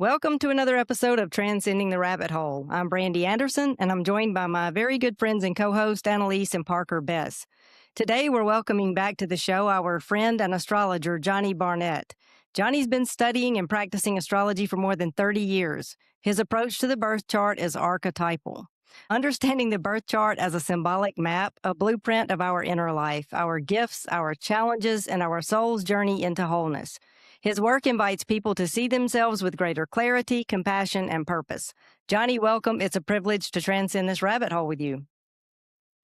Welcome to another episode of Transcending the Rabbit Hole. I'm Brandy Anderson, and I'm joined by my very good friends and co-host Annelise and Parker Bess. Today, we're welcoming back to the show our friend and astrologer, Johnny Barnett. Johnny's been studying and practicing astrology for more than 30 years. His approach to the birth chart is archetypal. Understanding the birth chart as a symbolic map, a blueprint of our inner life, our gifts, our challenges, and our soul's journey into wholeness. His work invites people to see themselves with greater clarity, compassion, and purpose. Johnny, welcome. It's a privilege to transcend this rabbit hole with you.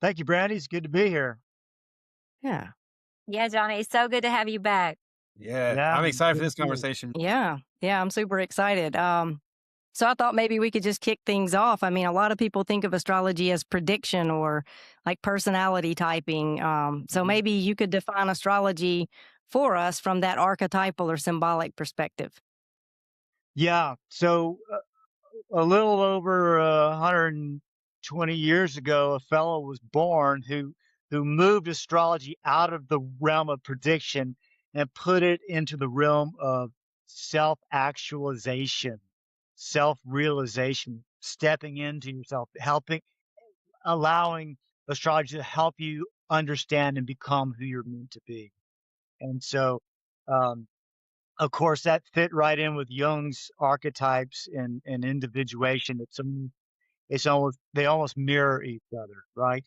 Thank you, Brandy. It's good to be here. Yeah. Yeah, Johnny, it's so good to have you back. Yeah, I'm excited for this good to see you. conversation. Yeah, I'm super excited. So I thought maybe we could just kick things off. I mean, a lot of people think of astrology as prediction or like personality typing. So maybe you could define astrology for us from that archetypal or symbolic perspective. Yeah. So a little over 120 years ago, a fellow was born who moved astrology out of the realm of prediction and put it into the realm of self-actualization, self-realization, stepping into yourself, allowing astrology to help you understand and become who you're meant to be. And so, of course, that fit right in with Jung's archetypes and individuation. They almost mirror each other, right?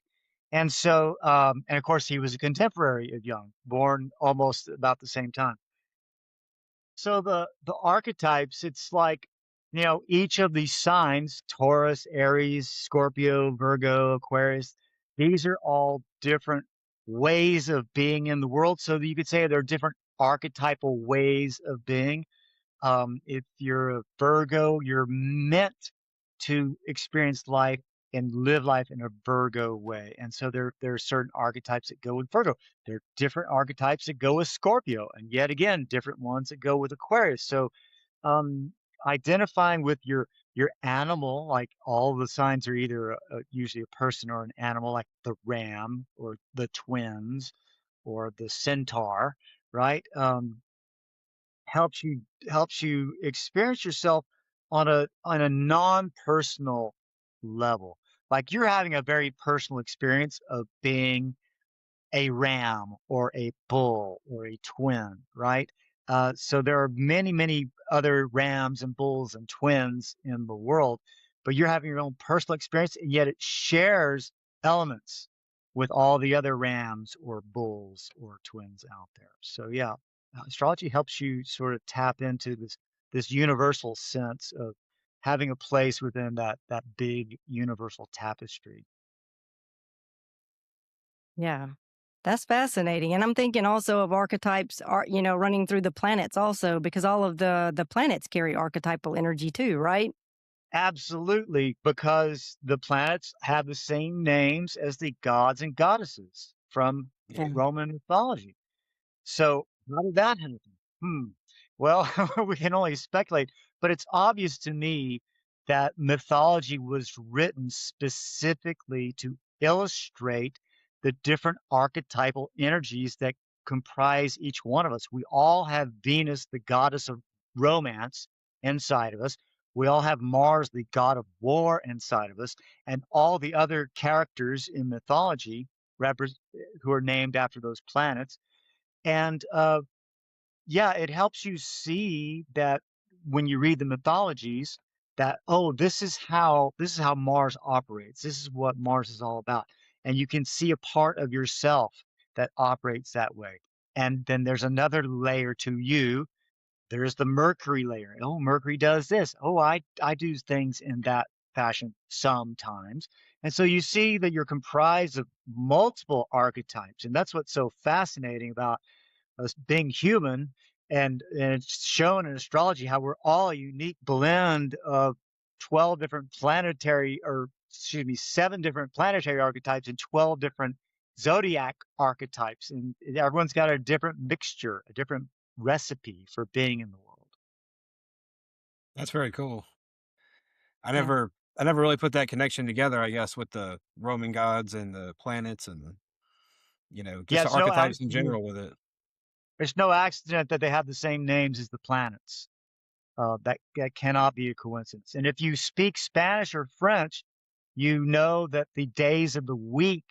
And so, and of course, he was a contemporary of Jung, born almost about the same time. So the archetypes, it's like, each of these signs, Taurus, Aries, Scorpio, Virgo, Aquarius, these are all different ways of being in the world. So that you could say they're different archetypal ways of being. If you're a Virgo, you're meant to experience life and live life in a Virgo way. And so there are certain archetypes that go with Virgo. There are different archetypes that go with Scorpio, and yet again, different ones that go with Aquarius. So identifying with your animal, like all the signs are either usually a person or an animal, like the ram or the twins or the centaur, right? Helps you experience yourself on a non-personal level. Like you're having a very personal experience of being a ram or a bull or a twin, right? So there are many, many other rams and bulls and twins in the world, but you're having your own personal experience, and yet it shares elements with all the other rams or bulls or twins out there. So yeah, astrology helps you sort of tap into this universal sense of having a place within that big universal tapestry. Yeah. That's fascinating. And I'm thinking also of archetypes, running through the planets also, because all of the planets carry archetypal energy too, right? Absolutely, because the planets have the same names as the gods and goddesses from Yeah. Roman mythology. So how did that happen? Well, we can only speculate, but it's obvious to me that mythology was written specifically to illustrate the different archetypal energies that comprise each one of us. We all have Venus, the goddess of romance, inside of us. We all have Mars, the god of war, inside of us, and all the other characters in mythology who are named after those planets. And yeah, it helps you see that when you read the mythologies that, oh, this is how Mars operates. This is what Mars is all about. And you can see a part of yourself that operates that way. And then there's another layer to you. There's the Mercury layer. Oh, Mercury does this. Oh, I do things in that fashion sometimes. And so you see that you're comprised of multiple archetypes. And that's what's so fascinating about us being human, and it's shown in astrology how we're all a unique blend of 7 different planetary archetypes and 12 different zodiac archetypes, and everyone's got a different mixture, a different recipe for being in the world. That's very cool. I Yeah. never really put that connection together, I guess, with the Roman gods and the planets and Yeah, just the it's no archetypes in accident. general with it. It's no accident that they have the same names as the planets. That cannot be a coincidence. And if you speak Spanish or French, you know that the days of the week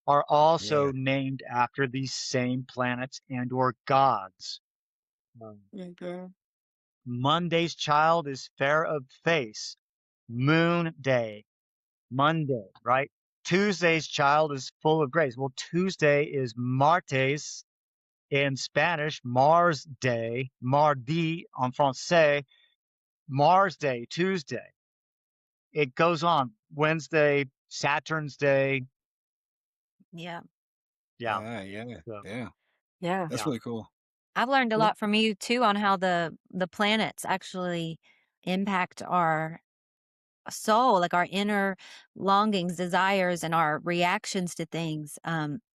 are also Yeah. named after these same planets and or gods. Um, Mhm. Monday's child is fair of face. Moon day, Monday, right? Tuesday's child is full of grace. Well, Tuesday is martes in Spanish, Mars Day, mardi en français, Mars Day, Tuesday. It goes on. Wednesday, Saturn's Day. Yeah. Yeah. Yeah. So, Yeah. Yeah. That's yeah. really cool. I've learned a Well, lot from you too on how the planets actually impact our soul, like our inner longings, desires, and our reactions to things.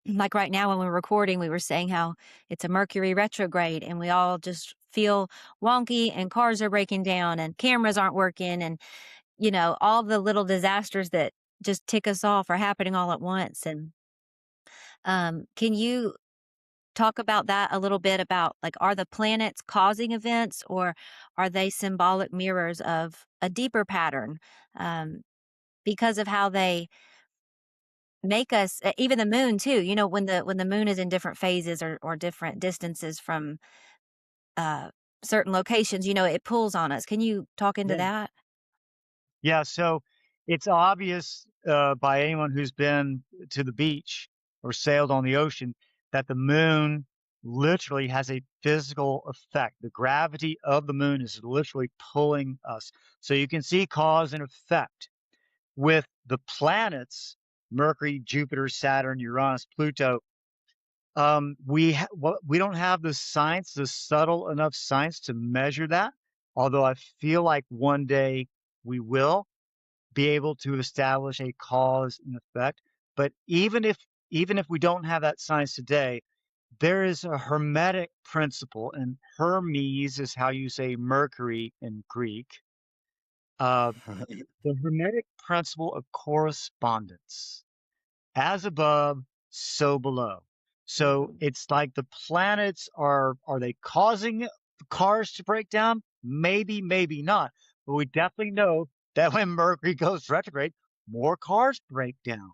Like right now when we're recording, we were saying how it's a Mercury retrograde and we all just feel wonky and cars are breaking down and cameras aren't working and, all the little disasters that just tick us off are happening all at once. And can you talk about that a little bit about like, are the planets causing events or are they symbolic mirrors of a deeper pattern? Because of how they make us, even the moon too, when the moon is in different phases or different distances from uh certain locations, it pulls on us. Can you talk into yeah. that? Yeah. So it's obvious by anyone who's been to the beach or sailed on the ocean that the moon literally has a physical effect. The gravity of the moon is literally pulling us. So you can see cause and effect with the planets, Mercury, Jupiter, Saturn, Uranus, Pluto. We don't have the science, the subtle enough science to measure that. Although I feel like one day we will be able to establish a cause and effect. But even if we don't have that science today, there is a hermetic principle, and Hermes is how you say Mercury in Greek. Uh, the hermetic principle of correspondence. As above, so below. So it's like the planets are they causing cars to break down? Maybe, maybe not. But we definitely know that when Mercury goes retrograde, more cars break down.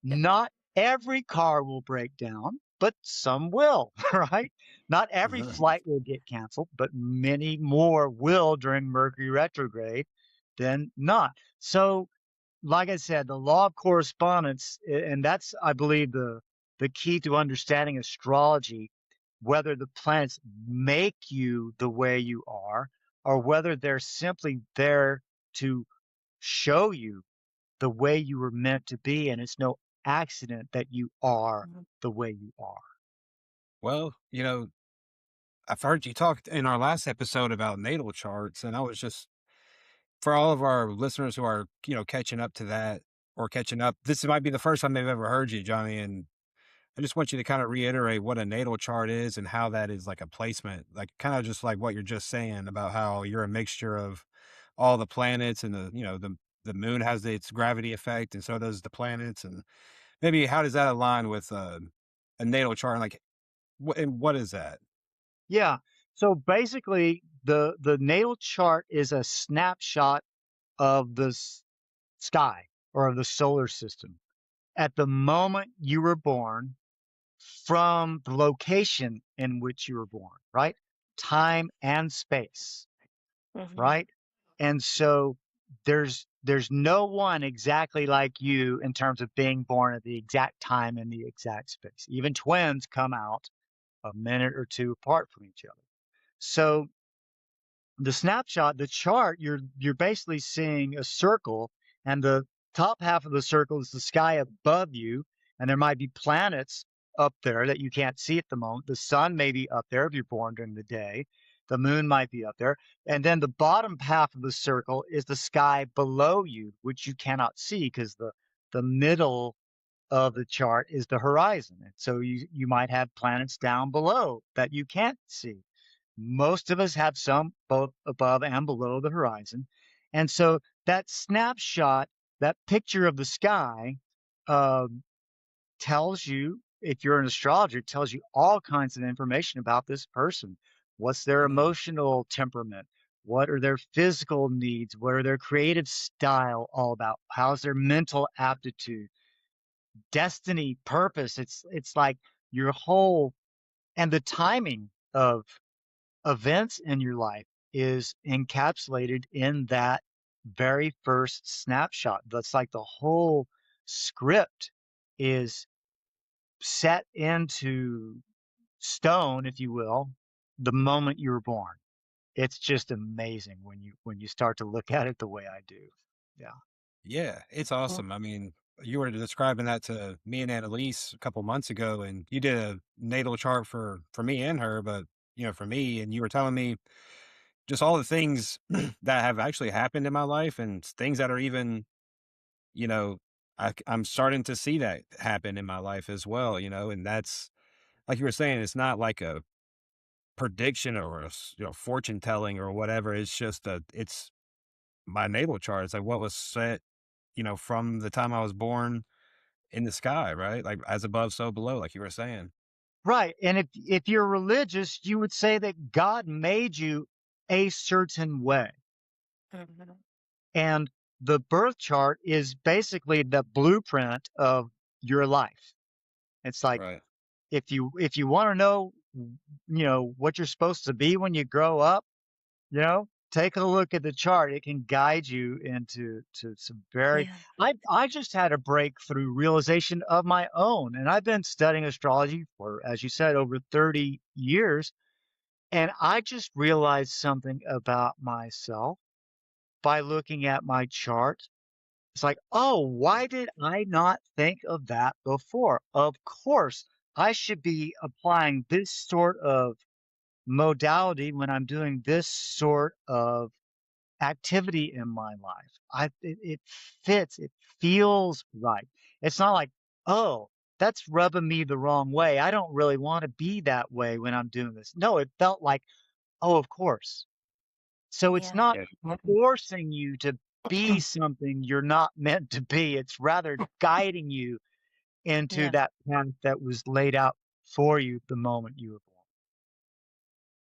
Not every car will break down, but some will, right? Not every flight will get canceled, but many more will during Mercury retrograde than not. So like I said, the law of correspondence, and that's, I believe, the key to understanding astrology, whether the planets make you the way you are, or whether they're simply there to show you the way you were meant to be, and it's no accident that you are Mhm. the way you are. Well, I've heard you talk in our last episode about natal charts, and I was just for all of our listeners who are, catching up to that or catching up, this might be the first time they've ever heard you, Johnny. And I just want you to kind of reiterate what a natal chart is and how that is like a placement, like kind of just like what you're just saying about how you're a mixture of all the planets and the moon has its gravity effect and so does the planets. And maybe how does that align with a natal chart? Like, what is that? Yeah. So basically, the natal chart is a snapshot of the sky or of the solar system at the moment you were born from the location in which you were born, right? Time and space, Mhm. right? And so there's no one exactly like you in terms of being born at the exact time and the exact space. Even twins come out a minute or two apart from each other. So the snapshot, the chart, you're basically seeing a circle, and the top half of the circle is the sky above you, and there might be planets up there that you can't see at the moment. The sun may be up there if you're born during the day. The moon might be up there. And then the bottom half of the circle is the sky below you, which you cannot see because the middle of the chart is the horizon. And so you might have planets down below that you can't see. Most of us have some both above and below the horizon. And so that snapshot, that picture of the sky, um, tells you, if you're an astrologer, it tells you all kinds of information about this person. What's their Mm, emotional temperament? What are their physical needs? What are their creative style all about? How's their mental aptitude? Destiny, purpose. It's like your whole, and the timing of events in your life is encapsulated in that very first snapshot. That's like the whole script is set into stone, if you will, the moment you were born. It's just amazing when you start to look at it the way I do. Yeah. Yeah, it's Well, awesome. I mean, you were describing that to me and Annalise a couple months ago, and you did a natal chart for me and her, but for me, and you were telling me just all the things that have actually happened in my life, and things that are even, you know, I'm starting to see that happen in my life as well. And that's like you were saying, it's not like a prediction or fortune telling or whatever. It's just it's my natal chart. It's like what was set, from the time I was born in the sky, right? Like as above, so below, like you were saying. Right. And if you're religious, you would say that God made you a certain way. Mhm. And the birth chart is basically the blueprint of your life. It's like Right. if you want to know, what you're supposed to be when you grow up, take a look at the chart. It can guide you into some very. Yeah. I just had a breakthrough realization of my own, and I've been studying astrology for, as you said, over 30 years, and I just realized something about myself by looking at my chart. It's like, oh, why did I not think of that before? Of course, I should be applying this sort of modality when I'm doing this sort of activity in my life. It fits, it feels right. It's not like, oh, that's rubbing me the wrong way. I don't really want to be that way when I'm doing this. No, it felt like, oh, of course. So it's Yeah. not Yeah. forcing you to be something you're not meant to be. It's rather guiding you into Yeah. that path that was laid out for you the moment you were born.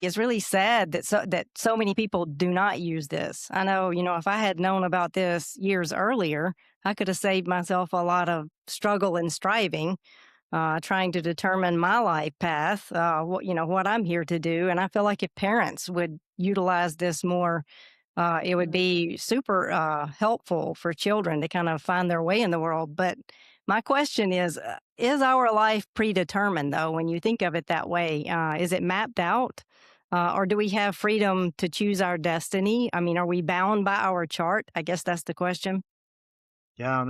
it's really sad that so many people do not use this. I know, if I had known about this years earlier, I could have saved myself a lot of struggle and striving, trying to determine my life path, what I'm here to do. And I feel like if parents would utilize this more, it would Mhm. be super helpful for children to kind of find their way in the world. But my question is our life predetermined, though, when you think of it that way? Is it mapped out? Or do we have freedom to choose our destiny? I mean, are we bound by our chart? I guess that's the question. Yeah,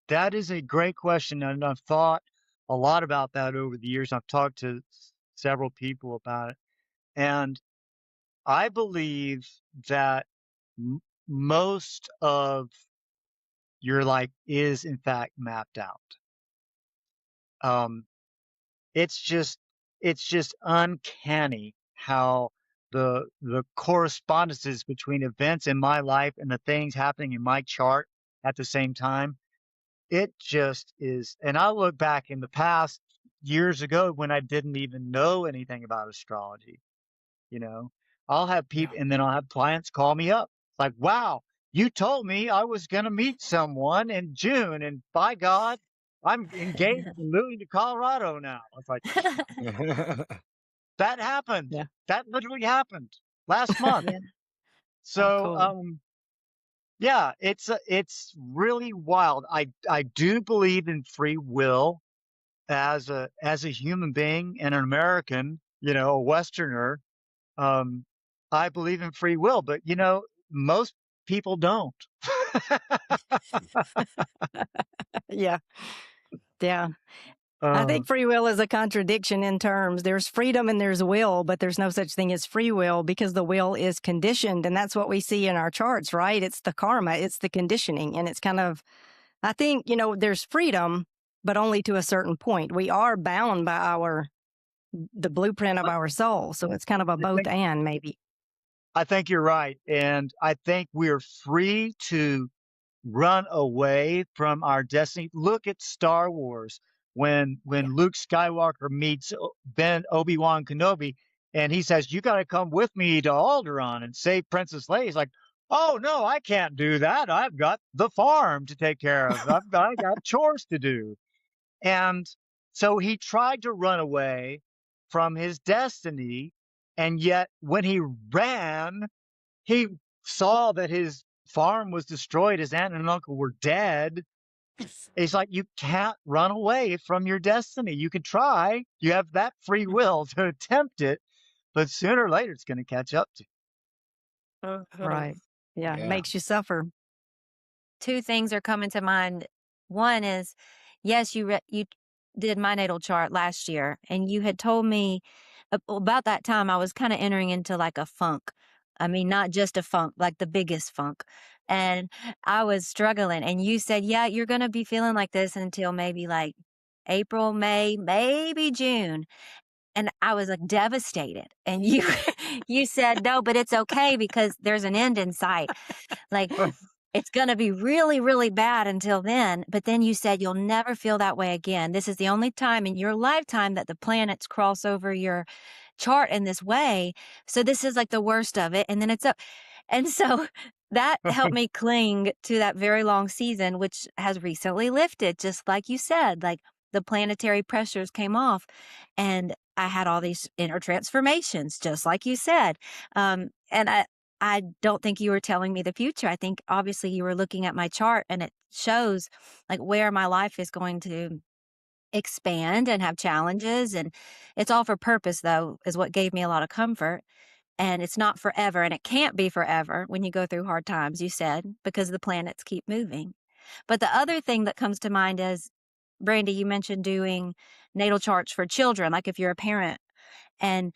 that is a great question, and I've thought a lot about that over the years. I've talked to several people about it, and I believe that most of your life is in fact mapped out. Um, it's just it's just uncanny how the correspondences between events in my life and the things happening in my chart at the same time. It just is. And I look back in the past years ago when I didn't even know anything about astrology, you know. I'll have Yeah. people, and then I'll have clients call me up. Like, wow, you told me I was going to meet someone in June, and by God, I'm engaged and moving to Colorado now. I was like, that happened. Yeah. That literally happened last month. Yeah. Oh, So, cool. yeah, it's really wild. I do believe in free will as a human being and an American, a Westerner. Um, I believe in free will, but most people don't. Yeah. Yeah. I uh, think free will is a contradiction in terms. There's freedom and there's will, but there's no such thing as free will because the will is conditioned. And that's what we see in our charts, right? It's the karma, it's the conditioning. And it's kind of, I think, there's freedom, but only to a certain point. We are bound by the blueprint of I, our soul. So it's kind of a I both think and maybe. I think you're right, and I think we're free to run away from our destiny. Look at Star Wars when Yeah. Luke Skywalker meets Ben Obi-Wan Kenobi. And he says, "You got to come with me to Alderaan and save Princess Leia." He's like, "Oh no, I can't do that. I've got the farm to take care of. I got chores to do." And so he tried to run away from his destiny, and yet when he ran, he saw that his farm was destroyed, his aunt and uncle were dead. It's like, you can't run away from your destiny. You can try. You have that free will to attempt it, but sooner or later it's going to catch up to you. Right. Yeah. It Yeah. makes you suffer. Two things are coming to mind. One is, yes, you did my natal chart last year, and you had told me about that time I was kind of entering into like a funk. I mean, not just a funk, like the biggest funk. And I was struggling, and you said, yeah, you're going to be feeling like this until maybe like April, May, maybe June. And I was like devastated. And you you said, no, but it's okay because there's an end in sight. Like, it's going to be really, really bad until then. But then you said you'll never feel that way again. This is the only time in your lifetime that the planets cross over your chart in this way. So this is like the worst of it. And then it's up. And so that helped me cling to that very long season, which has recently lifted, just like you said, like the planetary pressures came off and I had all these inner transformations, just like you said. And I don't think you were telling me the future. I think obviously you were looking at my chart and it shows like where my life is going to expand and have challenges. And it's all for purpose, though, is what gave me a lot of comfort. And it's not forever. And it can't be forever when you go through hard times, you said, because the planets keep moving. But the other thing that comes to mind is, Brandy, you mentioned doing natal charts for children, like if you're a parent. And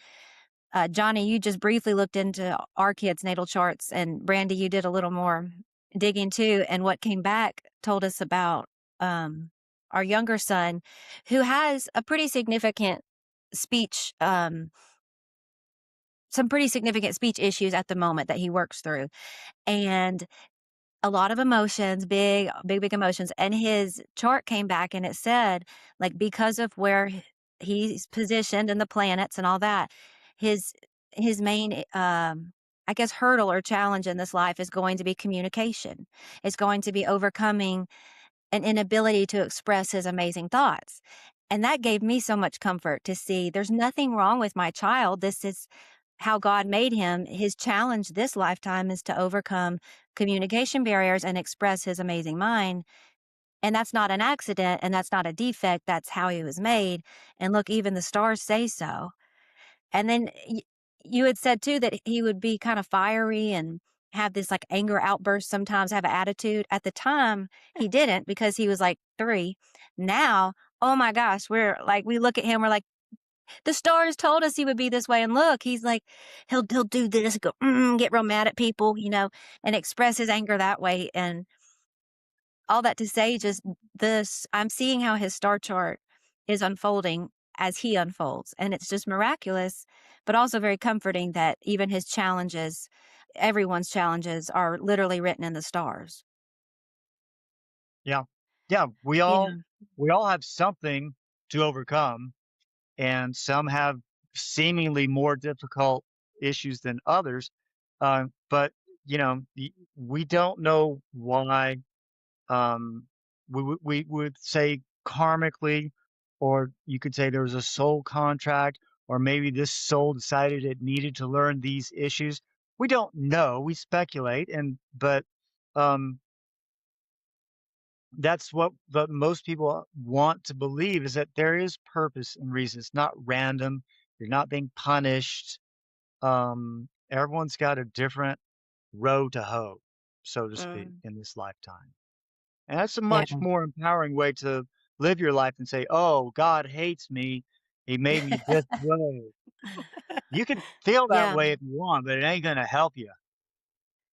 Johnny, you just briefly looked into our kids' natal charts, and Brandy, you did a little more digging too. And what came back told us about our younger son, who has a pretty significant speech, some pretty significant speech issues at the moment that he works through, and a lot of emotions, big emotions. And his chart came back and it said, like, because of where he's positioned in the planets and all that, his main I guess hurdle or challenge in this life is going to be communication. It's going to be overcoming an inability to express his amazing thoughts. And that gave me so much comfort to see there's nothing wrong with my child. This is how God made him. His challenge this lifetime is to overcome communication barriers and express his amazing mind. And that's not an accident and that's not a defect. That's how he was made. And look, even the stars say so. And then you had said too that he would be kind of fiery and have this like anger outburst, sometimes have an attitude. At the time, he didn't because he was like 3. Now, oh my gosh, we're like, we look at him, we're like, the stars told us he would be this way. And look, he's like, he'll do this, go, get real mad at people, and express his anger that way. And all that to say, just this, I'm seeing how his star chart is unfolding as he unfolds. And it's just miraculous, but also very comforting that even his challenges, everyone's challenges, are literally written in the stars. Yeah. Yeah. We all have something to overcome, and some have seemingly more difficult issues than others. But we don't know why. We would say karmically, or you could say there was a soul contract, or maybe this soul decided it needed to learn these issues. We don't know. We speculate, but that's what most people want to believe, is that there is purpose and reason. It's not random. You're not being punished. Everyone's got a different row to hoe, so to speak, in this lifetime. And that's a much more empowering way to live your life than say, "Oh, God hates me. He made me this way." You can feel that Yeah. way if you want, but it ain't going to help you.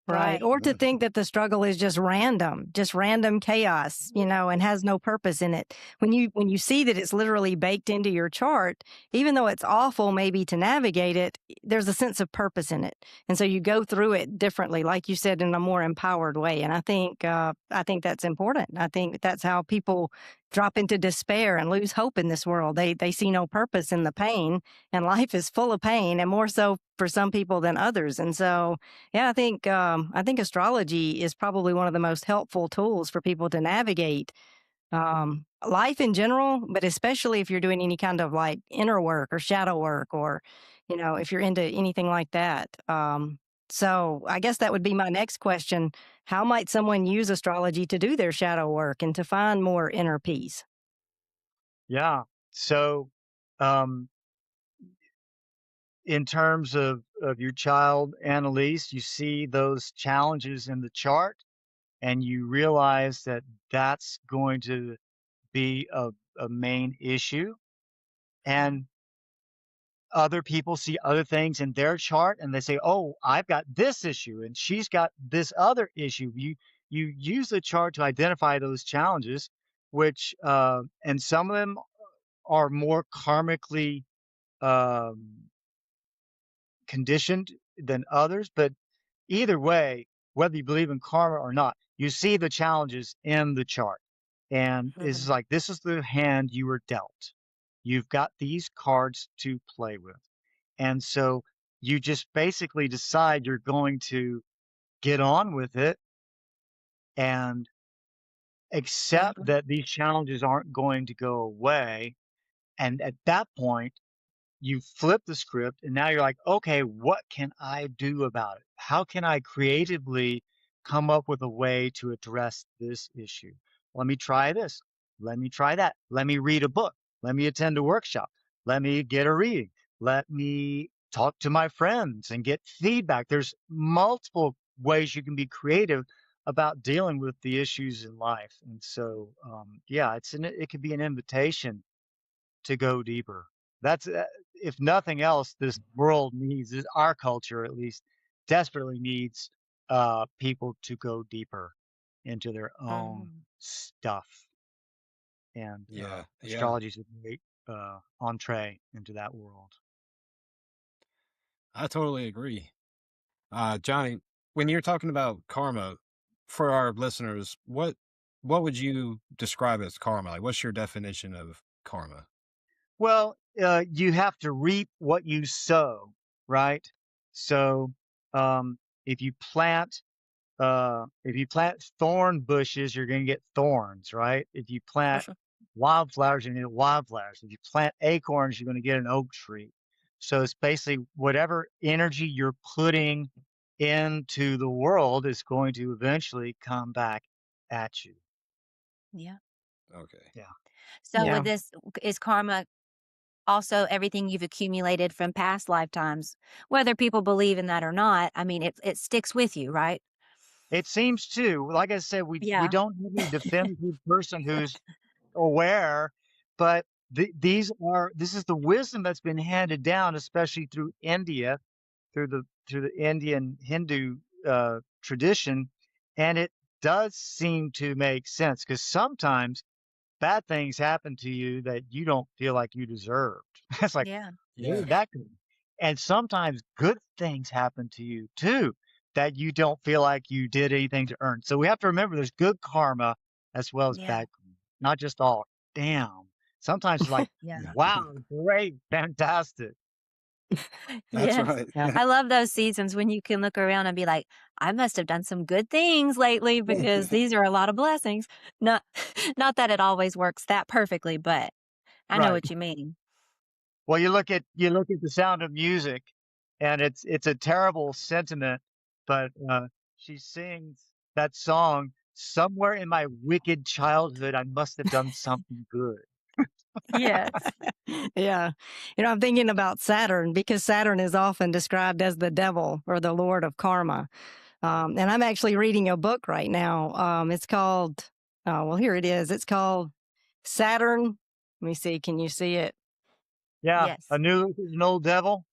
Right. Or to think that the struggle is just random chaos, and has no purpose in it. When you see that it's literally baked into your chart, even though it's awful maybe to navigate it, there's a sense of purpose in it. And so you go through it differently, like you said, in a more empowered way. And I think that's important. I think that's how people drop into despair and lose hope in this world. They see no purpose in the pain, and life is full of pain, and more so for some people than others. And so, yeah, I think astrology is probably one of the most helpful tools for people to navigate life in general, but especially if you're doing any kind of like inner work or shadow work, or if you're into anything like that. So I guess that would be my next question. How might someone use astrology to do their shadow work and to find more inner peace? Yeah. So, um, in terms of your child, Annelise, you see those challenges in the chart, and you realize that that's going to be a main issue. And other people see other things in their chart, and they say, "Oh, I've got this issue, and she's got this other issue." You use the chart to identify those challenges, which and some of them are more karmically um, conditioned than others. But either way, whether you believe in karma or not, you see the challenges in the chart. And it's Mhm. like, this is the hand you were dealt. You've got these cards to play with. And so you just basically decide you're going to get on with it and Yeah. accept that these challenges aren't going to go away. And at that point, you flip the script and now you're like, okay, what can I do about it? How can I creatively come up with a way to address this issue? Let me try this. Let me try that. Let me read a book. Let me attend a workshop. Let me get a reading. Let me talk to my friends and get feedback. There's multiple ways you can be creative about dealing with the issues in life. And so, yeah, it could be an invitation to go deeper. That's if nothing else, this world needs our culture at least desperately needs people to go deeper into their own Mhm. stuff, and Yeah, yeah. astrology is a great entree into that world. I totally agree. Johnny, when you're talking about karma, for our listeners, what would you describe as karma? Like, what's your definition of karma? Well, you have to reap what you sow, right? So if you plant thorn bushes, you're going to get thorns, right? If you plant wildflowers, you're going to get wildflowers. If you plant acorns, you're going to get an oak tree. So it's basically whatever energy you're putting into the world is going to eventually come back at you. Yeah. Okay. Yeah. So with Yeah. this, is karma also everything you've accumulated from past lifetimes, whether people believe in that or not? I mean, it sticks with you, right? It seems to, like I said, we Yeah. don't have any definitive person who's aware, but this is the wisdom that's been handed down, especially through India, through the Indian Hindu tradition, and it does seem to make sense because sometimes bad things happen to you that you don't feel like you deserved. It's like, Yeah. where Yeah. did that come? And sometimes good things happen to you too that you don't feel like you did anything to earn. So we have to remember there's good karma as well as Yeah. bad karma, not just all damn. Sometimes it's like, Yeah. wow, great, fantastic. That's Yes. right. Yeah. I love those seasons when you can look around and be like, I must have done some good things lately because these are a lot of blessings. Not not that it always works that perfectly, but I know Right. what you mean. Well, you look at The Sound of Music, and it's a terrible sentiment, but she sings that song. Somewhere in my wicked childhood, I must have done something good. Yes. Yeah. I'm thinking about Saturn because Saturn is often described as the devil or the lord of karma. And I'm actually reading a book right now. It's called, well, here it is. It's called Saturn. Let me see. Can you see it? Yeah, Yes. I knew it was an old devil.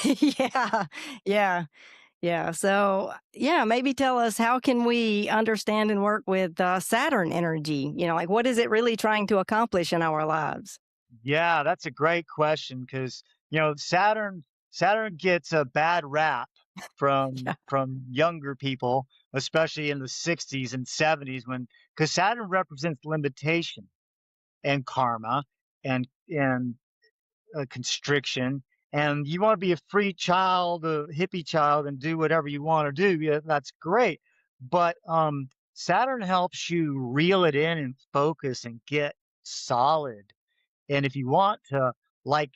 Yeah. Yeah. Yeah. So, yeah, maybe tell us how can we understand and work with Saturn energy? Like what is it really trying to accomplish in our lives? Yeah, that's a great question because Saturn gets a bad rap from younger people, especially in the 60s and 70s because Saturn represents limitation. and karma and constriction, and you want to be a free child, a hippie child, and do whatever you want to do. Yeah, that's great. But Saturn helps you reel it in and focus and get solid. And if you want to, like,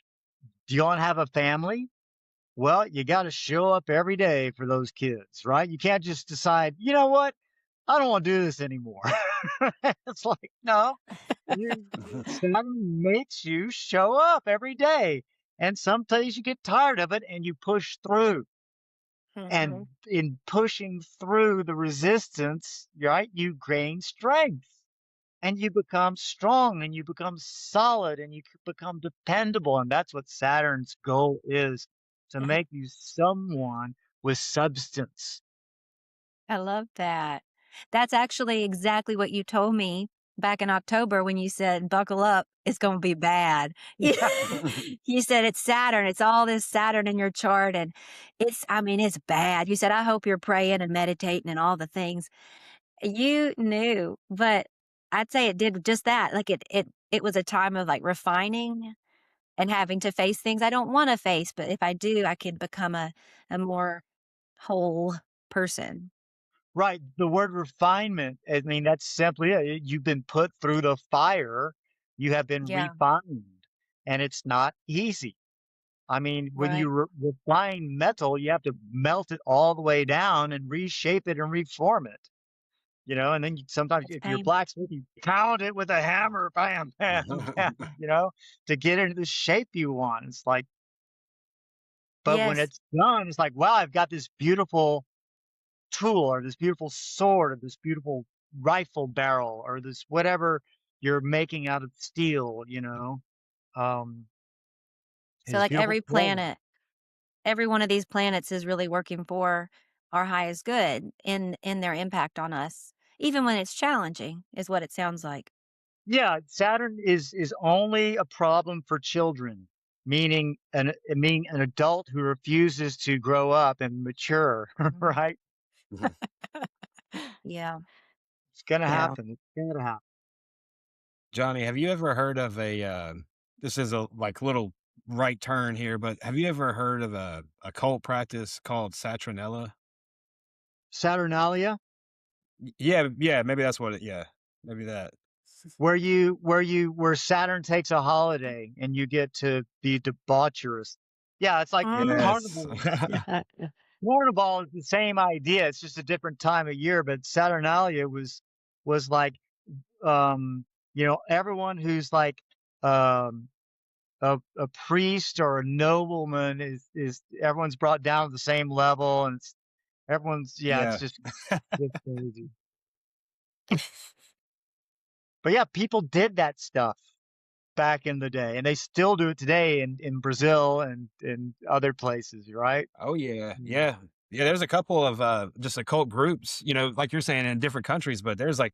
do you want to have a family? Well, you got to show up every day for those kids, right? You can't just decide, you know what? I don't want to do this anymore. It's like, no, Saturn makes you show up every day. And some days you get tired of it and you push through. And in pushing through the resistance, right, you gain strength and you become strong and you become solid and you become dependable. And that's what Saturn's goal is, to make you someone with substance. I love that. That's actually exactly what you told me back in October when you said, buckle up, it's going to be bad. You said it's Saturn. It's all this Saturn in your chart. And it's bad. You said, I hope you're praying and meditating and all the things. You knew, but I'd say it did just that. Like it was a time of like refining and having to face things I don't want to face. But if I do, I could become a more whole person. Right. The word refinement, I mean, that's simply it. You've been put through the fire. You have been refined, and it's not easy. I mean, when you refine metal, you have to melt it all the way down and reshape it and reform it. And then sometimes if you're blacksmith, you pound it with a hammer, bam, bam, bam, to get it into the shape you want. It's like, but when it's done, it's like, wow, I've got this beautiful tool or this beautiful sword or this beautiful rifle barrel or this whatever you're making out of steel, So like every planet, every one of these planets is really working for our highest good in their impact on us, even when it's challenging, is what it sounds like. Yeah, Saturn is only a problem for children, meaning an adult who refuses to grow up and mature, right? Yeah. It's gonna happen. It's gonna happen. Johnny, have you ever heard of this is a like little right turn here, but have you ever heard of a occult practice called Saturnalia? Saturnalia? Yeah, maybe that's what maybe that. Where Saturn takes a holiday and you get to be debaucherous. Yeah, it's like Carnival. Carnival is the same idea. It's just a different time of year, but Saturnalia was like everyone who's like a priest or a nobleman is everyone's brought down to the same level, and it's just it's crazy. But yeah, people did that stuff back in the day, and they still do it today in Brazil and in other places, right? Oh yeah. There's a couple of just occult groups, like you're saying, in different countries, but there's like,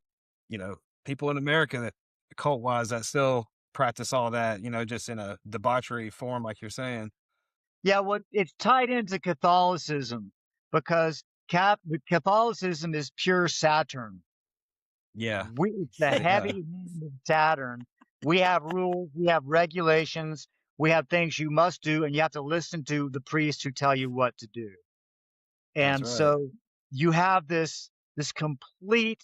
people in America that occult wise that still practice all that, just in a debauchery form, like you're saying. Yeah, it's tied into Catholicism because Catholicism is pure Saturn. Yeah. It's the heavy hand of Saturn. We have rules, we have regulations, we have things you must do, and you have to listen to the priests who tell you what to do. And so you have this complete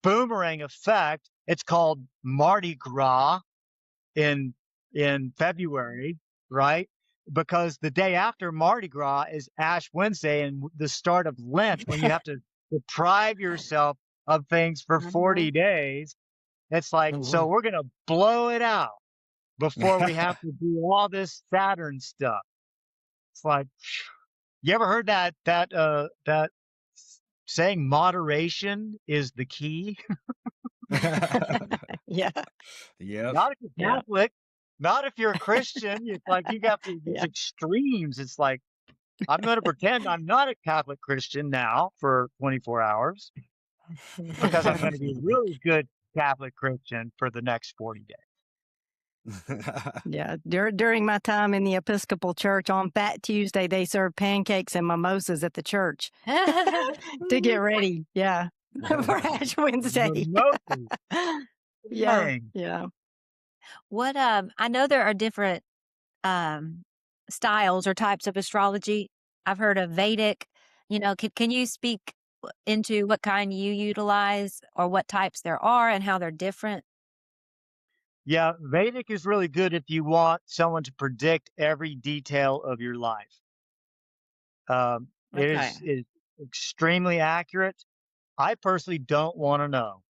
boomerang effect. It's called Mardi Gras in February, right? Because the day after Mardi Gras is Ash Wednesday and the start of Lent, when you have to deprive yourself of things for 40 days. It's like, so we're going to blow it out before we have to do all this Saturn stuff. It's like, you ever heard that saying moderation is the key? Yeah. Not if you're Catholic, not if you're a Christian. It's like you got these extremes. It's like, I'm going to pretend I'm not a Catholic Christian now for 24 hours because I'm going to be a really good Catholic Christian for the next 40 days. Yeah. During my time in the Episcopal Church on Fat Tuesday, they served pancakes and mimosas at the church to get ready. Yeah. For Ash Wednesday. Yeah. Dang. Yeah. What I know there are different um styles or types of astrology. I've heard of Vedic. Can you speak into what kind you utilize or what types there are and how they're different? Yeah, Vedic is really good if you want someone to predict every detail of your life. It Okay. is extremely accurate. I personally don't want to know.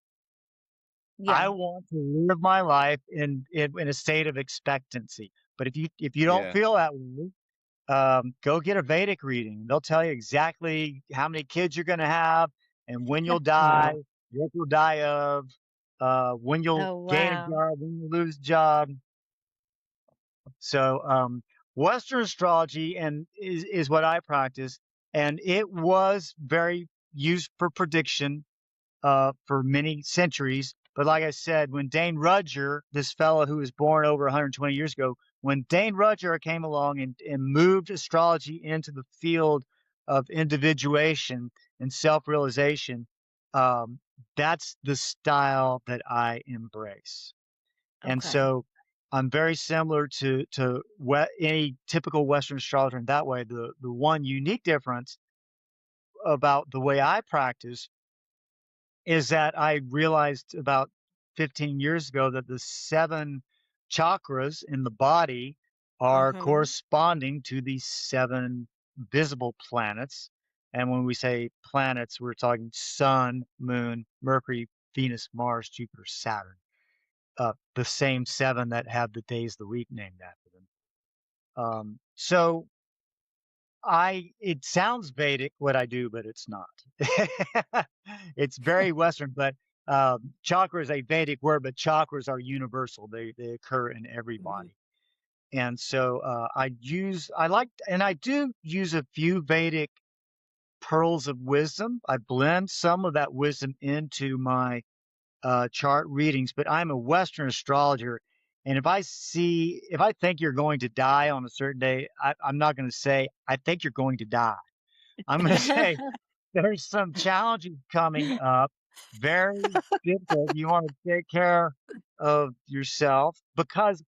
I Yeah. want to live my life in a state of expectancy. But if you don't Yeah. feel that way, go get a Vedic reading. They'll tell you exactly how many kids you're going to have and when you'll die, Wow. what you'll die of, when you'll Oh, gain a wow. job, when you lose a job. So, Western astrology is what I practice, and it was very used for prediction for many centuries. But like I said, when Dane Rudger, this fellow who was born over 120 years ago, when Dane Rudger came along and moved astrology into the field of individuation and self-realization, um, that's the style that I embrace. And Okay. so I'm very similar to any typical Western astrologer in that way. The one unique difference about the way I practice is that I realized about 15 years ago that the 7 chakras in the body are Mhm. corresponding to the 7 visible planets. And when we say planets, we're talking Sun, Moon, Mercury, Venus, Mars, Jupiter, Saturn. The same 7 that have the days of the week named after them. So it sounds Vedic what I do, but it's not. It's very Western, but chakra is a Vedic word, but chakras are universal. They occur in every Mhm. body. And so I like, and I do use a few Vedic pearls of wisdom. I blend some of that wisdom into my chart readings, but I'm a Western astrologer. And if I think you're going to die on a certain day, I'm not going to say, I think you're going to die. I'm going to say, there's some challenges coming up, very difficult. You want to take care of yourself because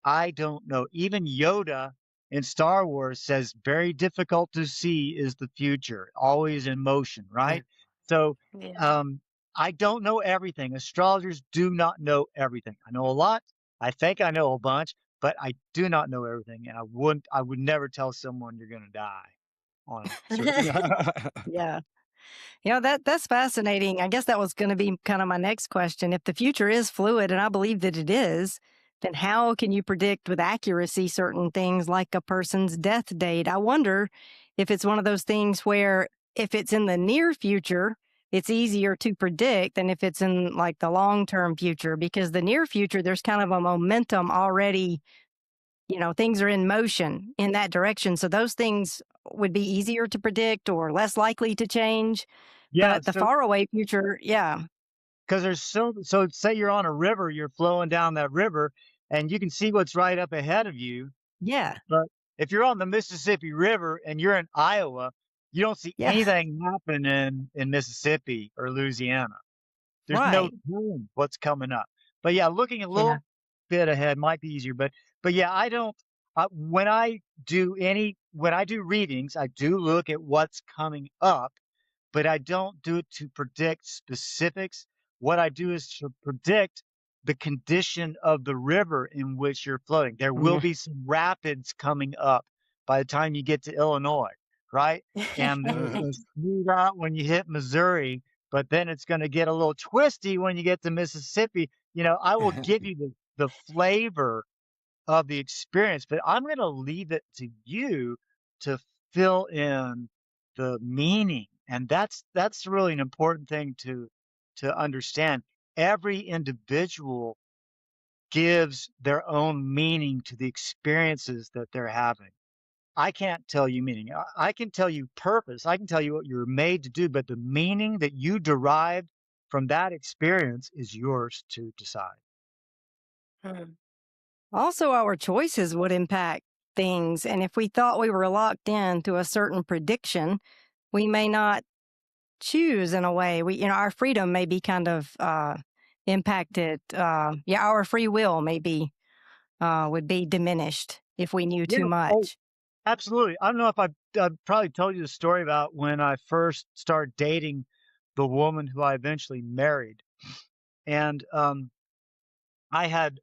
I don't know. Even Yoda in Star Wars says very difficult to see is the future, always in motion, right? So Yeah. um, I don't know everything. Astrologers do not know everything. I know a lot. I think I know a bunch, but I do not know everything. And I would never tell someone you're going to die on a certain day. Yeah. That's fascinating. I guess that was going to be kind of my next question. If the future is fluid, and I believe that it is, then how can you predict with accuracy certain things like a person's death date? I wonder if it's one of those things where if it's in the near future, it's easier to predict than if it's in like the long-term future, because the near future, there's kind of a momentum already, things are in motion in that direction. So those things would be easier to predict or less likely to change. Yeah. But the faraway future, yeah, Because there's so say you're on a river, you're flowing down that river, and you can see what's right up ahead of you. yeah, But if you're on the Mississippi River and you're in Iowa, you don't see yeah, anything happen in Mississippi or Louisiana. There's no right, telling what's coming up. But yeah, looking a yeah, little bit ahead might be easier. But yeah, I don't. When I do readings, I do look at what's coming up, but I don't do it to predict specifics. What I do is to predict the condition of the river in which you're floating. There will yeah. be some rapids coming up by the time you get to Illinois, right? And they're Mhm. going to smooth out when you hit Missouri, but then it's going to get a little twisty when you get to Mississippi. I will give you the flavor of the experience, but I'm going to leave it to you to fill in the meaning. And that's really an important thing to understand. Every individual gives their own meaning to the experiences that they're having. I can't tell you meaning. I can tell you purpose. I can tell you what you're made to do, but the meaning that you derive from that experience is yours to decide. Hmm. Also, our choices would impact things. And if we thought we were locked in to a certain prediction, we may not choose in a way. Our freedom may be kind of impacted. Our free will maybe would be diminished if we knew too Yeah. Oh, much. absolutely. I don't know if I've probably told you the story about when I first started dating the woman who I eventually married. And I had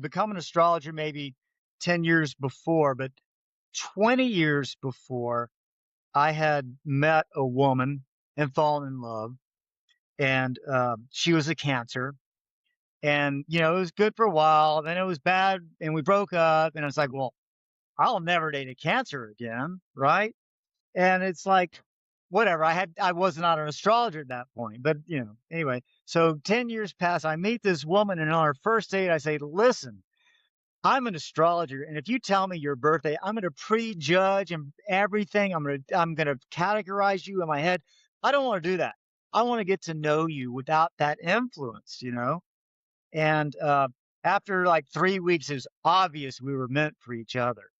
become an astrologer maybe 10 years before, but 20 years before, I had met a woman and fallen in love, and she was a Cancer. And, it was good for a while, then it was bad, and we broke up, and I was like, well, I'll never date a Cancer again, right? And it's like, whatever. I was not an astrologer at that point, but anyway. So 10 years pass. I meet this woman, and on our first date, I say, "Listen, I'm an astrologer, and if you tell me your birthday, I'm going to prejudge and everything. I'm going to categorize you in my head. I don't want to do that. I want to get to know you without that influence." And after like 3 weeks, it was obvious we were meant for each other.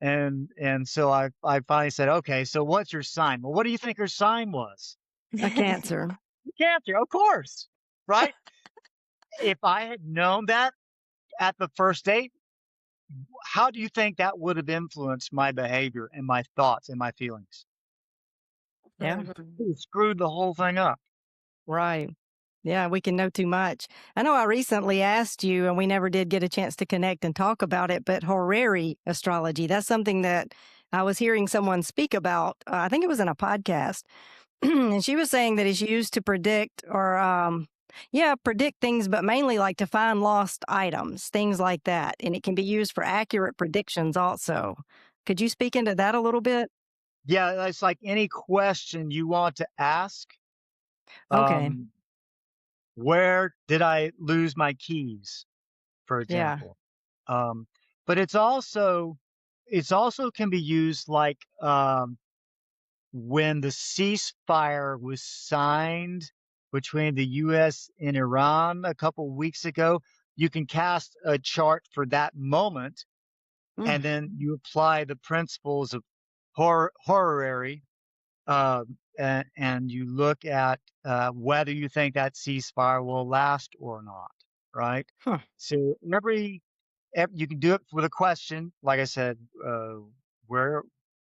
And so I finally said, okay, so what's your sign? Well, what do you think her sign was? A Cancer. Cancer, of course, right? If I had known that at the first date, how do you think that would have influenced my behavior and my thoughts and my feelings? Yeah. Mhm. It would have screwed the whole thing up. Right. Yeah, we can know too much. I know I recently asked you, and we never did get a chance to connect and talk about it, but horary astrology, that's something that I was hearing someone speak about. I think it was in a podcast. And she was saying that it's used to predict predict things, but mainly like to find lost items, things like that. And it can be used for accurate predictions also. Could you speak into that a little bit? Yeah, it's like any question you want to ask. Okay. Where did I lose my keys, for Yeah. example? But it's also can be used like when the ceasefire was signed between the US and Iran a couple weeks ago. You can cast a chart for that moment, and Mm. then you apply the principles of horary, and you look at whether you think that ceasefire will last or not, right? Huh. So you can do it with a question, like I said, where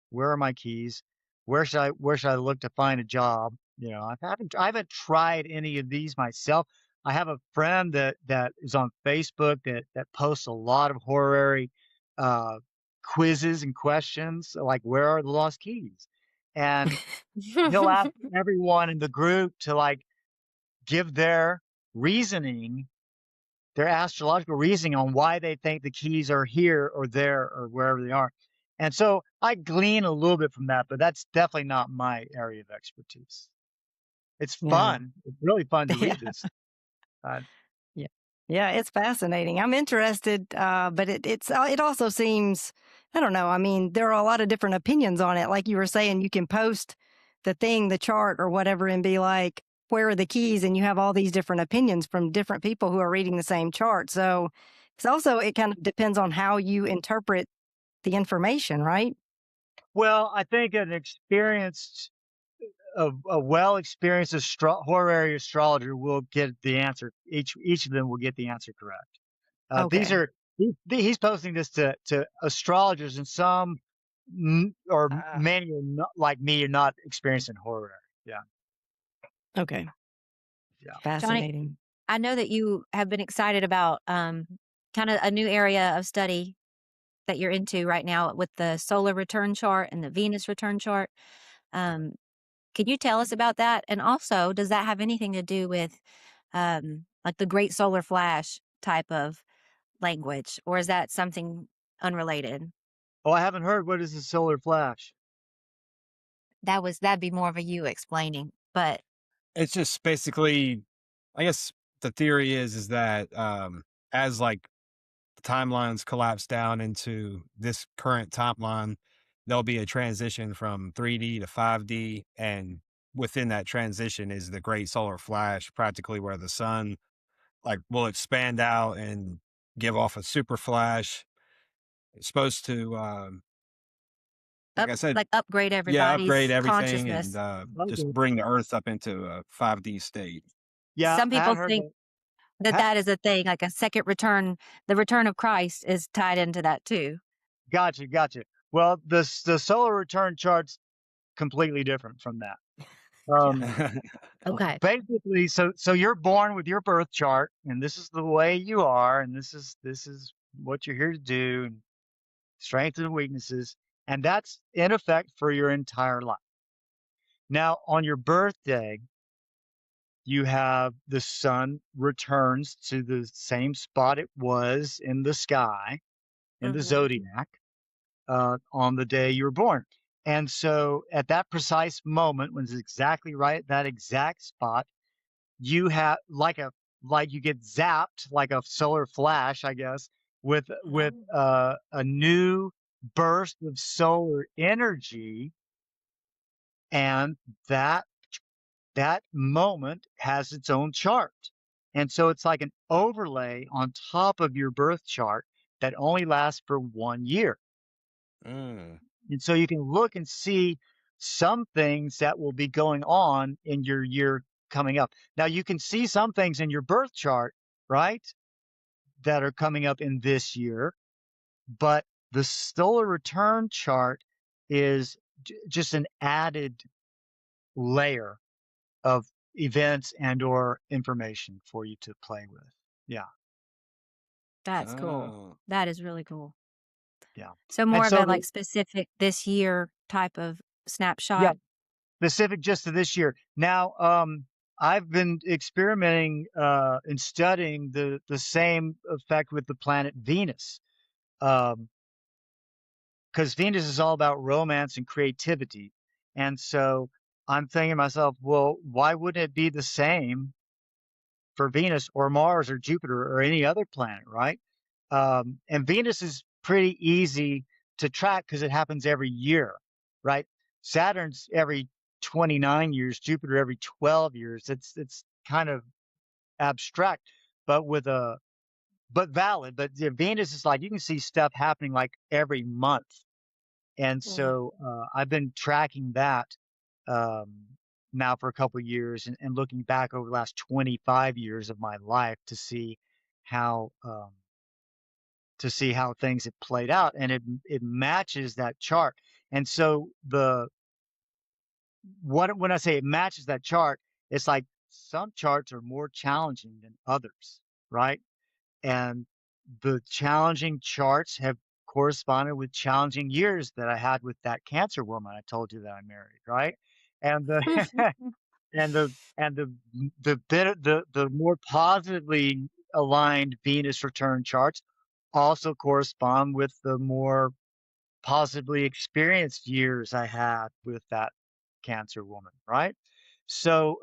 where are my keys? Where should I look to find a job? I haven't tried any of these myself. I have a friend that is on Facebook that posts a lot of horary uh, quizzes and questions, like where are the lost keys? And he'll ask everyone in the group to like give their reasoning, their astrological reasoning on why they think the keys are here or there or wherever they are. And so I glean a little bit from that, but that's definitely not my area of expertise. It's Yeah. fun. It's really fun to Yeah. read this. Uh, Yeah. Yeah, it's fascinating. I'm interested, but it also seems, I don't know. I mean, there are a lot of different opinions on it. Like you were saying, you can post the chart or whatever, and be like, "Where are the keys?" And you have all these different opinions from different people who are reading the same chart. So it kind of depends on how you interpret the information, right? well, I think a well-experienced horary astrologer will get the answer. Each of them will get the answer correct. These Okay. are he's posting this to astrologers, and some or Uh, many are not, like me, are not experienced in horary. Yeah, okay. yeah. Johnny, Fascinating. I know that you have been excited about kind of a new area of study that you're into right now with the solar return chart and the Venus return chart. Um, can you tell us about that? And also, does that have anything to do with like the Great Solar Flash type of language, or is that something unrelated? Oh, I haven't heard. What is the solar flash? That'd be more of a you explaining, but It's just basically, I guess the theory is that as like the timelines collapse down into this current timeline, there'll be a transition from 3D to 5D, and within that transition is the great solar flash, practically where the sun like will expand out and give off a super flash. It's supposed to, like I said, upgrade yeah, upgrade everybody's everything and consciousness. just Okay. bring the Earth up into a 5D state. Yeah, Some I people had heard think that. that is a thing, like a second return. The return of Christ is tied into that too. Gotcha. Well, the solar return chart's completely different from that. Um, Okay. basically, so you're born with your birth chart, and this is the way you are, and this is what you're here to do, and strengths and weaknesses, and that's in effect for your entire life. Now, on your birthday, you have the sun returns to the same spot it was in the sky, in the Mhm. zodiac, on the day you were born. And so at that precise moment, when it's exactly right at that exact spot, you have like you get zapped like a solar flash, I guess, with a new burst of solar energy, and that that moment has its own chart. And so it's like an overlay on top of your birth chart that only lasts for 1 year. Mm. And so you can look and see some things that will be going on in your year coming up. Now, you can see some things in your birth chart, right, that are coming up in this year, but the solar return chart is just an added layer of events and or information for you to play with. Yeah. That's cool. Oh. That is really cool. Yeah. So And more of so a like specific this year type of yeah, snapshot. specific just to this year. Now, I've been experimenting and studying the same effect with the planet Venus, because Venus is all about romance and creativity, and so I'm thinking to myself, well, why wouldn't it be the same for Venus or Mars or Jupiter or any other planet, right? And Venus is pretty easy to track because it happens every year, right? Saturn's every 29 years, Jupiter every 12 years. It's kind of abstract, but but valid. But Venus is like you can see stuff happening like every month, and so I've been tracking that um, now for a couple of years and looking back over the last 25 years of my life how to see how things have played out, and it matches that chart. And so the what when I say it matches that chart, it's like some charts are more challenging than others, right? And the challenging charts have corresponded with challenging years that I had with that cancer woman I told you that I married, right? And the and the more positively aligned Venus return charts also correspond with the more positively experienced years I had with that cancer woman, right? So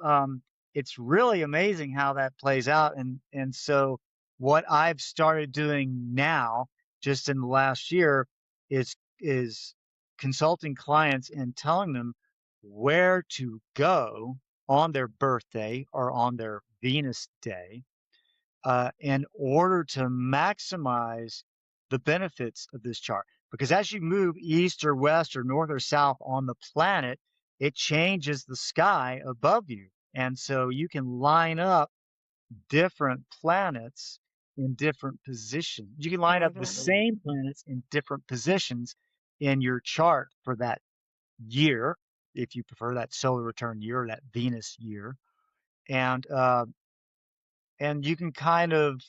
it's really amazing how that plays out. And so what I've started doing now, just in the last year, is consulting clients and telling them where to go on their birthday or on their Venus day in order to maximize the benefits of this chart. Because as you move east or west or north or south on the planet, it changes the sky above you. And so you can line up different planets in different positions. You can line up the same planets in different positions in your chart for that year, if you prefer that solar return year or that Venus year. And and you can kind of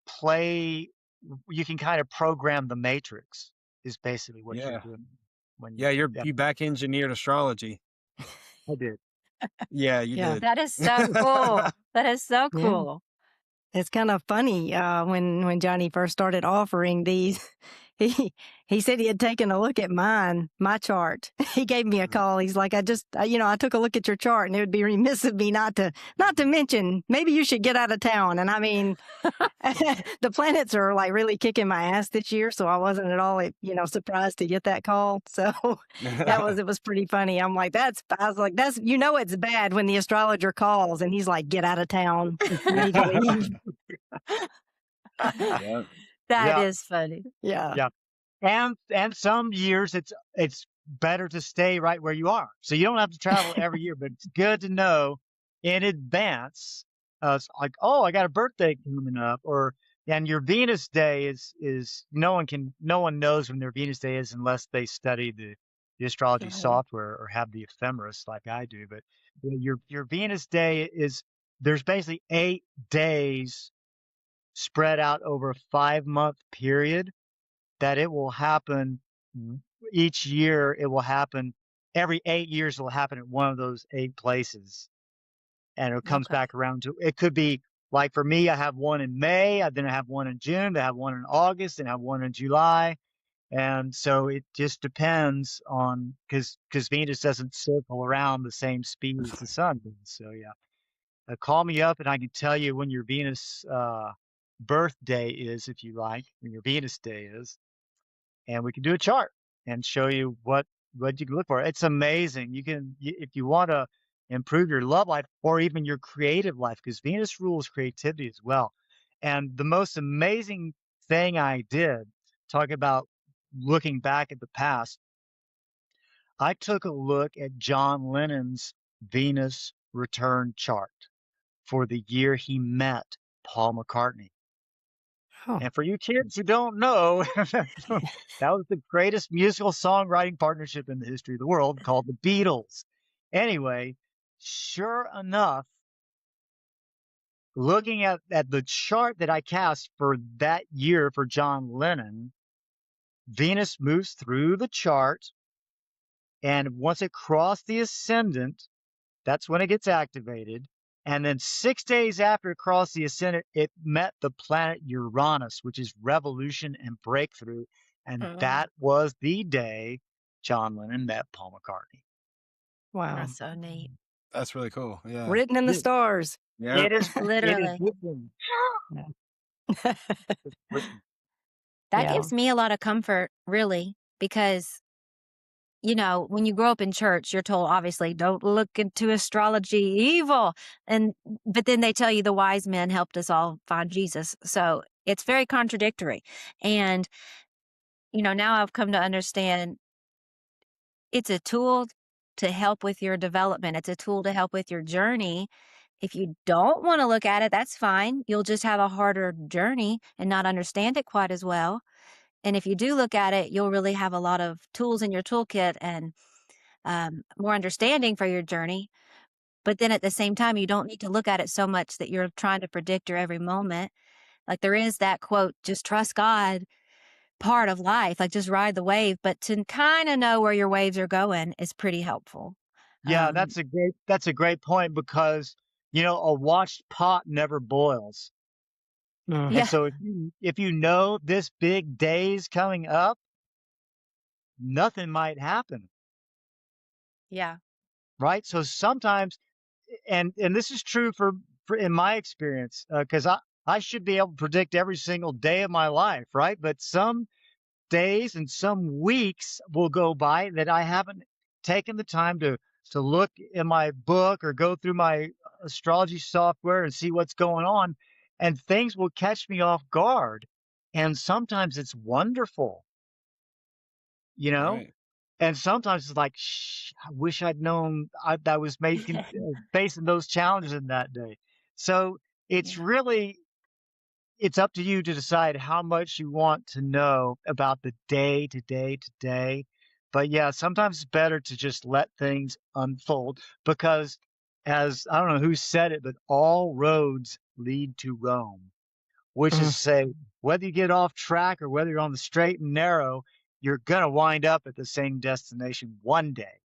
play you can kind of program the matrix is basically what you're Yeah. doing when Yeah, yeah, you back engineered astrology. I did. Yeah, you Yeah. did. That is so cool. That is so Yeah. cool. It's kind of funny when Johnny first started offering these. He said he had taken a look at my chart. He gave me a call. He's like, I took a look at your chart, and it would be remiss of me not to mention maybe you should get out of town. And I mean, the planets are like really kicking my ass this year, so I wasn't at all surprised to get that call. So it was pretty funny. I was like, that's it's bad when the astrologer calls and he's like, get out of town, you need to leave. Yeah. That Yeah, is funny. Yeah. yeah. And some years it's better to stay right where you are. So you don't have to travel every year, but it's good to know in advance. It's like, oh, I got a birthday coming up, and your Venus day is no one knows when their Venus day is unless they study the astrology Right. software or have the ephemeris like I do. But your Venus day is there's basically 8 days spread out over a 5-month period that it will happen each year. It will happen every 8 years. It will happen at one of those 8 places, and it comes Okay. back around to. It could be like for me, I have one in May, then I have one in June, I have one in August, and I have one in July, and so it just depends on because Venus doesn't circle around the same speed as the sun does. So yeah, call me up and I can tell you when your Venus birthday is, if you like, when your Venus day is, and we can do a chart and show you what you can look for. It's amazing. If you want to improve your love life or even your creative life, because Venus rules creativity as well. And the most amazing thing I did, talk about looking back at the past, I took a look at John Lennon's Venus return chart for the year he met Paul McCartney. Oh, And for you kids who don't know, that was the greatest musical songwriting partnership in the history of the world, called the Beatles. Anyway, sure enough, looking at the chart that I cast for that year for John Lennon, Venus moves through the chart, and once it crossed the ascendant, that's when it gets activated. And then 6 days after it crossed the ascendant, it met the planet Uranus, which is revolution and breakthrough. And that was the day John Lennon met Paul McCartney. wow. That's so neat. That's really cool. Yeah. Written in the Yeah. stars. Yeah. It is Literally. written. It's written. That Yeah. gives me a lot of comfort, really, because, you know, when you grow up in church, you're told, obviously, don't look into astrology, evil. But then they tell you the wise men helped us all find Jesus. So it's very contradictory. And, you know, now I've come to understand it's a tool to help with your development. It's a tool to help with your journey. If you don't want to look at it, that's fine. You'll just have a harder journey and not understand it quite as well. And if you do look at it, you'll really have a lot of tools in your toolkit and more understanding for your journey. But then at the same time, you don't need to look at it so much that you're trying to predict your every moment. Like there is that quote, just trust God part of life, like just ride the wave. But to kind of know where your waves are going is pretty helpful. Yeah, that's a great point because a watched pot never boils. Mm. Yeah. And so if you know this big day's coming up, nothing might happen, Yeah. right? So sometimes, and this is true for in my experience, because I should be able to predict every single day of my life, right? But some days and some weeks will go by that I haven't taken the time to look in my book or go through my astrology software and see what's going on, and things will catch me off guard. And sometimes it's wonderful, Right. and sometimes it's like, I wish I'd known I was facing those challenges in that day. So it's Yeah. really it's up to you to decide how much you want to know about the day to day to day. But yeah, sometimes it's better to just let things unfold because, as I don't know who said it, but all roads lead to Rome, which is Mm. to say, whether you get off track or whether you're on the straight and narrow, you're going to wind up at the same destination one day.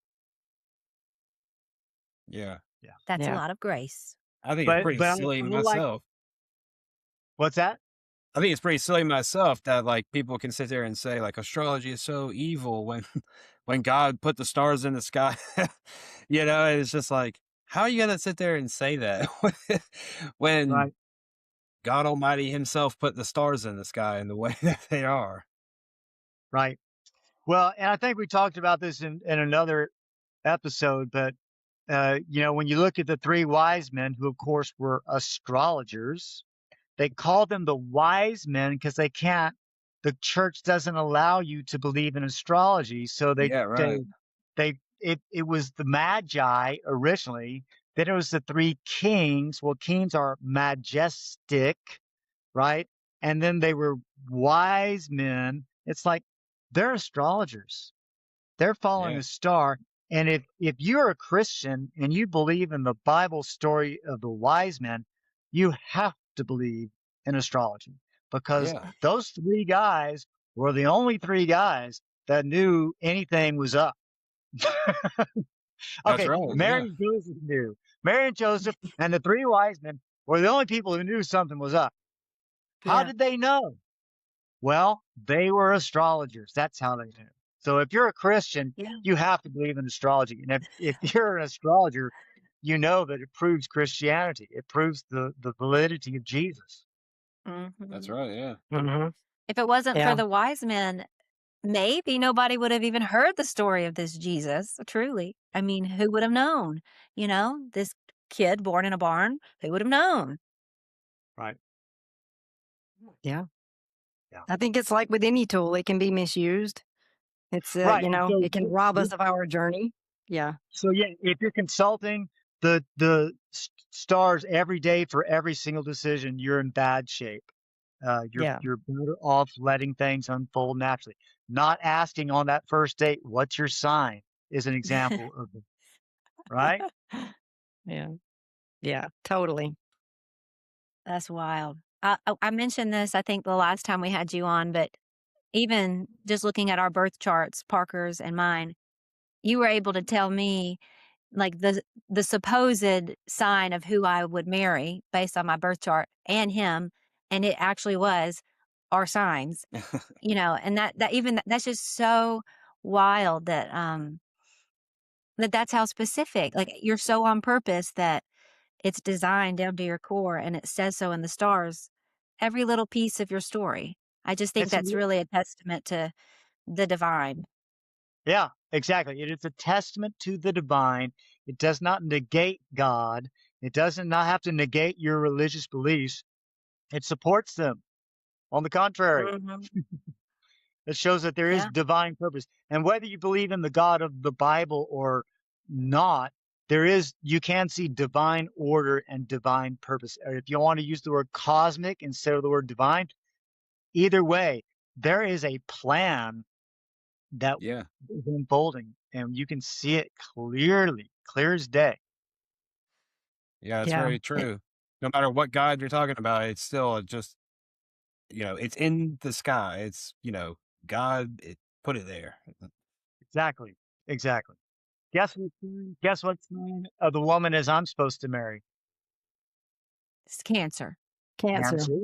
Yeah. Yeah. That's a Yeah. lot of grace. I think it's pretty But I silly like, myself. what's that? I think it's pretty silly myself that like people can sit there and say like astrology is so evil when when God put the stars in the sky. And it's just like, how are you gonna sit there and say that when Right. God Almighty Himself put the stars in the sky in the way that they are? Right. Well, and I think we talked about this in another episode, but when you look at the 3 wise men, who of course were astrologers, they call them the wise men because the church doesn't allow you to believe in astrology. So Yeah, right. it was the magi originally Then it was the three kings. Well, kings are majestic, right? And then they were wise men. It's like they're astrologers. They're following Yeah. a star. And if you're a Christian and you believe in the Bible story of the wise men, you have to believe in astrology because Yeah. those three guys were the only three guys that knew anything was up. That's Okay, right. Mary Yeah. and Joseph knew. Mary and Joseph and the three wise men were the only people who knew something was up. How Yeah. did they know? Well, they were astrologers. That's how they knew. So if you're a Christian, Yeah. you have to believe in astrology. And if you're an astrologer, you know that it proves Christianity. It proves the validity of Jesus. That's Mhm. right. Yeah. Mm-hmm. If it wasn't for Yeah. the wise men, maybe nobody would have even heard the story of this Jesus, truly. I mean, who would have known? This kid born in a barn, who would have known? Right. Yeah. Yeah. I think it's like with any tool, it can be misused. It's, Right. So it can rob us of our journey. Yeah. So yeah, if you're consulting the stars every day for every single decision, you're in bad shape. Yeah. You're better off letting things unfold naturally. Not asking on that first date, "What's your sign?" is an example of it, right? Yeah. Yeah. Totally. That's wild. I mentioned this, I think, the last time we had you on, but even just looking at our birth charts, Parker's and mine, you were able to tell me like the supposed sign of who I would marry based on my birth chart and him, and it actually was our signs, and that's just so wild that's how specific. Like you're so on purpose that it's designed down to your core and it says so in the stars. Every little piece of your story. I just think It's that's really a testament to the divine. Yeah, exactly. It is a testament to the divine. It does not negate God. It doesn't not have to negate your religious beliefs. It supports them. On the contrary, Mhm. it shows that there is Yeah. divine purpose. And whether you believe in the God of the Bible or not, you can see divine order and divine purpose. Or if you want to use the word cosmic instead of the word divine, either way, there is a plan that Yeah. is unfolding, and you can see it clearly, clear as day. Yeah. That's Yeah. very true. No matter what God you're talking about, it's still just, it's in the sky. It's, God put it there. Exactly, exactly. Guess what sign of the woman is I'm supposed to marry? It's Cancer. Cancer. Cancer.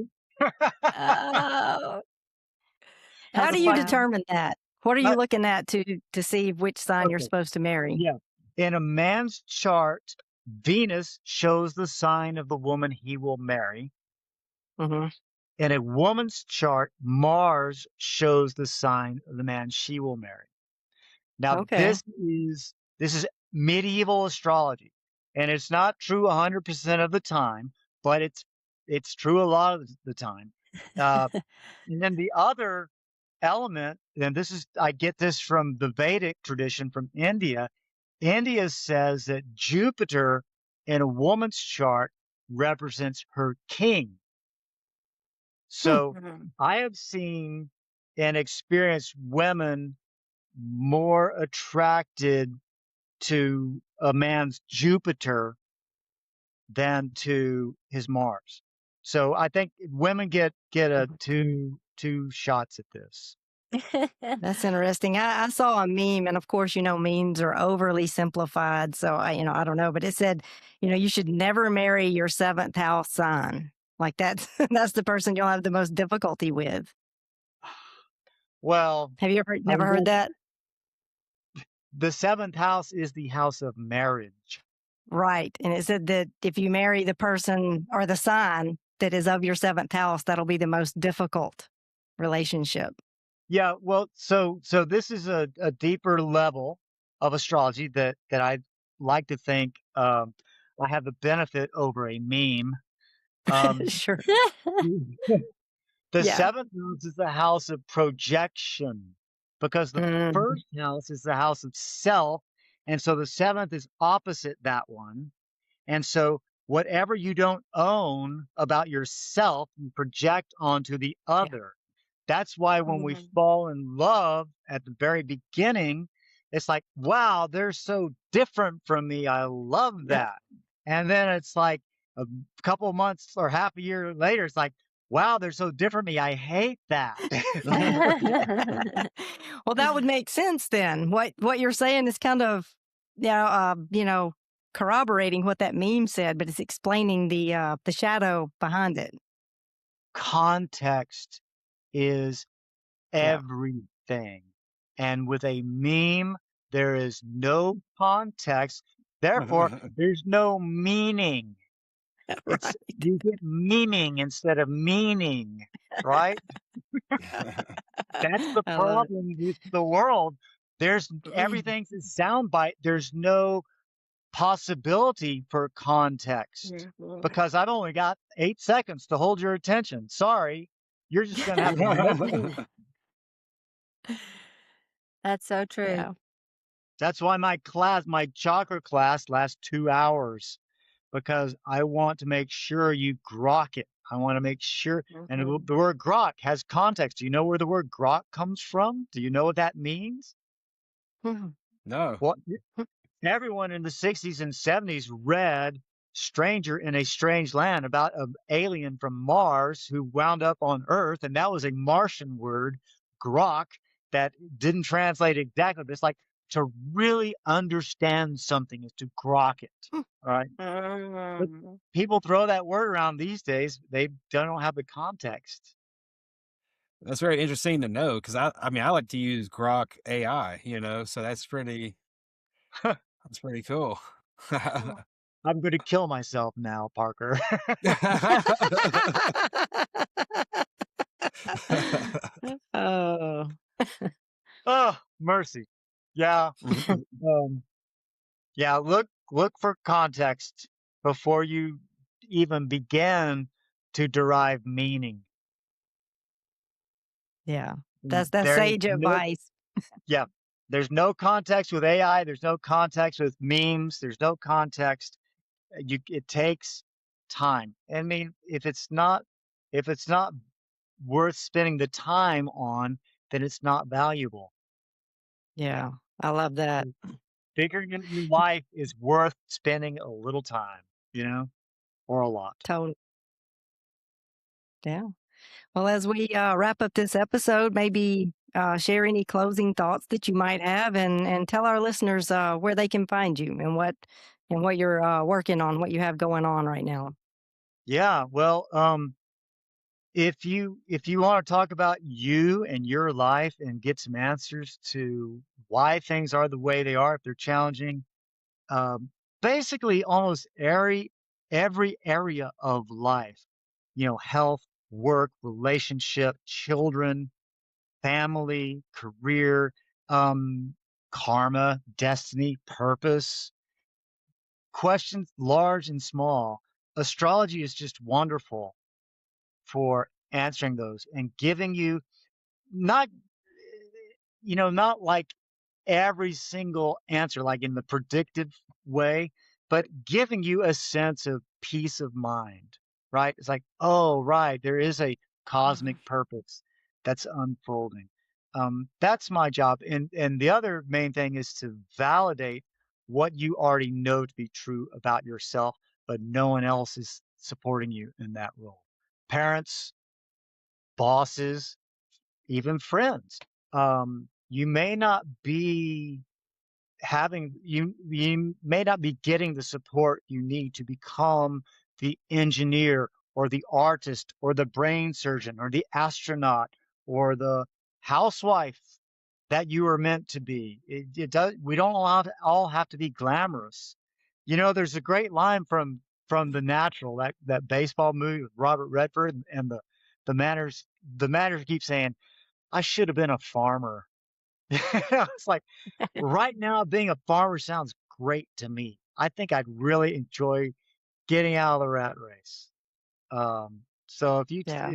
Oh, How As do a that's you fun, wild. determine that? What are you not looking at to see which sign you're okay. supposed to marry? Yeah. In a man's chart, Venus shows the sign of the woman he will marry. Mm-hmm. In a woman's chart, Mars shows the sign of the man she will marry. Now, Okay. this is medieval astrology, and it's not true 100% of the time, but it's true a lot of the time. Uh, and then the other element, and I get this from the Vedic tradition from India. India says that Jupiter in a woman's chart represents her king. Hmm. So Mhm. I have seen and experienced women more attracted to a man's Jupiter than to his Mars. So I think women get a two shots at this. That's interesting. I saw a meme, and of course, memes are overly simplified. So I don't know, but it said, you should never marry your seventh house sign. Like that's that's the person you'll have the most difficulty with. Well, Have you I never heard guess that? the seventh house is the house of marriage. Right. And it said that if you marry the person or the sign that is of your seventh house, that'll be the most difficult relationship. Yeah, well, so this is a deeper level of astrology that I like to think I have the benefit over a meme. Um, Sure. The Yeah. seventh house is the house of projection because the Mm, first house is the house of self. And so the seventh is opposite that one. And so whatever you don't own about yourself, you project onto the other. That's why when we fall in love at the very beginning, it's like, wow, they're so different from me. I love that. And then it's like a couple of months or half a year later, it's like, wow, they're so different from me. I hate that. Well, that would make sense then. What you're saying is kind of, corroborating what that meme said, but it's explaining the shadow behind it. Context is Yeah. everything. And with a meme, there is no context. Therefore, there's no meaning. It's Right. you get meaning instead of meaning, right? That's the I love it. problem with the world. There's everything's a soundbite. There's no possibility for context because I've only got 8 seconds to hold your attention. Sorry, you're just gonna have to make do. That's so true. Yeah. That's why my chakra class lasts 2 hours because I want to make sure you grok it. I want to make sure, and the word grok has context. Do you know where the word grok comes from? Do you know what that means? No. Well, everyone in the 60s and 70s read Stranger in a Strange Land about an alien from Mars who wound up on Earth, and that was a Martian word, grok, that didn't translate exactly, but it's like to really understand something is to grok it. All right. But people throw that word around these days. They don't have the context. That's very interesting to know because I mean, I like to use Grok AI, so that's pretty cool. I'm going to kill myself now, Parker. Oh. Oh, mercy. Yeah. Yeah, look for context before you even begin to derive meaning. Yeah. Mm, That's There is sage no advice. yeah, there's no context with AI, there's no context with memes, there's no context. It takes time. I mean, if it's not worth spending the time on, then it's not valuable. Yeah. I love that. Figuring out your life is worth spending a little time, or a lot. Totally. Yeah. Well, as we wrap up this episode, maybe share any closing thoughts that you might have, and tell our listeners where they can find you and what you're working on, what you have going on right now. Yeah, well, if you want to talk about you and your life and get some answers to why things are the way they are, if they're challenging, um, basically almost every area of life, health, work, relationship, children, family, career, um, karma, destiny, purpose, questions large and small. Astrology is just wonderful for answering those and giving you not not like every single answer like in the predictive way, but giving you a sense of peace of mind, right? It's like, oh right, there is a cosmic purpose that's unfolding. That's my job, and the other main thing is to validate what you already know to be true about yourself, but no one else is supporting you in that role. Parents, bosses, even friends. You may not be you may not be getting the support you need to become the engineer or the artist or the brain surgeon or the astronaut or the housewife that you are meant to be. It does. We don't all have to be glamorous. There's a great line from The Natural, that baseball movie with Robert Redford, and the manners keep saying, I should have been a farmer. It's like right now being a farmer sounds great to me. I think I'd really enjoy getting out of the rat race. So Yeah.